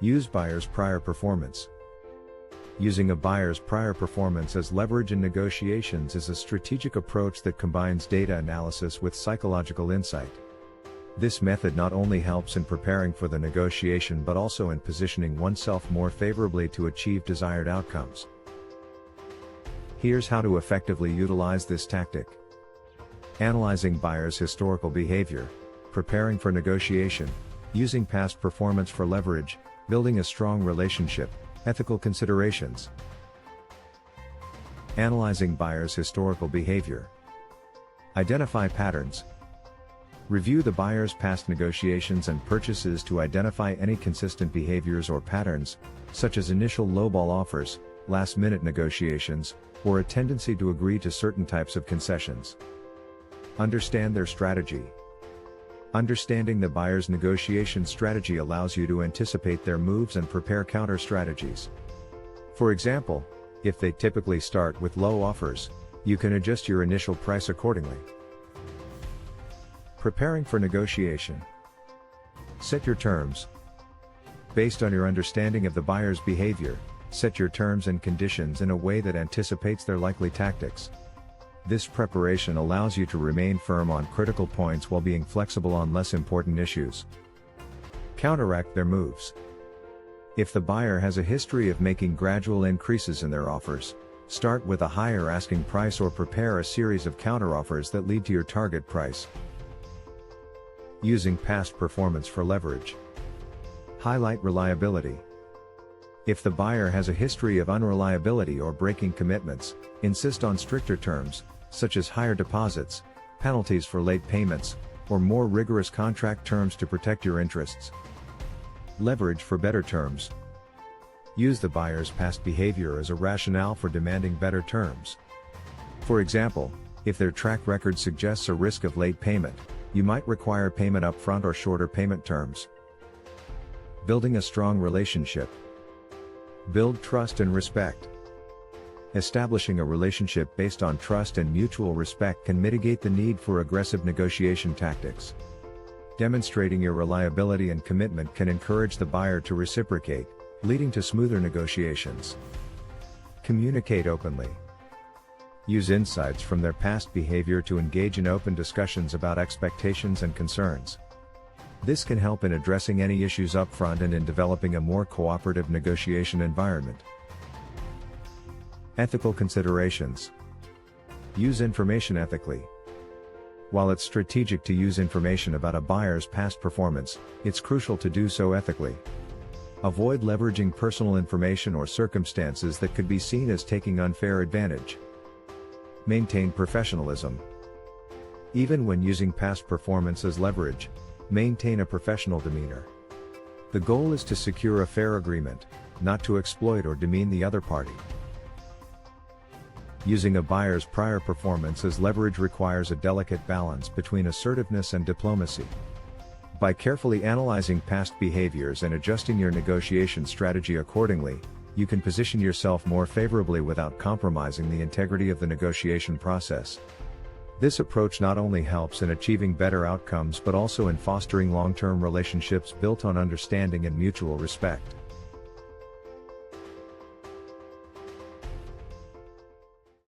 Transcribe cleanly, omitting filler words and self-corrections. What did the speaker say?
Use buyer's prior performance. Using a buyer's prior performance as leverage in negotiations is a strategic approach that combines data analysis with psychological insight. This method not only helps in preparing for the negotiation but also in positioning oneself more favorably to achieve desired outcomes. Here's how to effectively utilize this tactic. Analyzing buyer's historical behavior, preparing for negotiation, using past performance for leverage, building a strong relationship, ethical considerations. Analyzing buyer's historical behavior. Identify patterns. Review the buyer's past negotiations and purchases to identify any consistent behaviors or patterns, such as initial lowball offers, last-minute negotiations, or a tendency to agree to certain types of concessions. Understand their strategy. Understanding the buyer's negotiation strategy allows you to anticipate their moves and prepare counter strategies. For example, if they typically start with low offers, you can adjust your initial price accordingly. Preparing for negotiation. Set your terms. Based on your understanding of the buyer's behavior, set your terms and conditions in a way that anticipates their likely tactics. This preparation allows you to remain firm on critical points while being flexible on less important issues. Counteract their moves. If the buyer has a history of making gradual increases in their offers, start with a higher asking price or prepare a series of counteroffers that lead to your target price. Using past performance for leverage. Highlight reliability. If the buyer has a history of unreliability or breaking commitments, insist on stricter terms, such as higher deposits, penalties for late payments, or more rigorous contract terms to protect your interests. Leverage for better terms. Use the buyer's past behavior as a rationale for demanding better terms. For example, if their track record suggests a risk of late payment, you might require payment upfront or shorter payment terms. Building a strong relationship. Build trust and respect. Establishing a relationship based on trust and mutual respect can mitigate the need for aggressive negotiation tactics. Demonstrating your reliability and commitment can encourage the buyer to reciprocate, leading to smoother negotiations. Communicate openly. Use insights from their past behavior to engage in open discussions about expectations and concerns. This can help in addressing any issues upfront and in developing a more cooperative negotiation environment. Ethical considerations. Use information ethically. While it's strategic to use information about a buyer's past performance, it's crucial to do so ethically. Avoid leveraging personal information or circumstances that could be seen as taking unfair advantage. Maintain professionalism. Even when using past performance as leverage, maintain a professional demeanor. The goal is to secure a fair agreement, not to exploit or demean the other party. Using a buyer's prior performance as leverage requires a delicate balance between assertiveness and diplomacy. By carefully analyzing past behaviors and adjusting your negotiation strategy accordingly, you can position yourself more favorably without compromising the integrity of the negotiation process. This approach not only helps in achieving better outcomes but also in fostering long-term relationships built on understanding and mutual respect.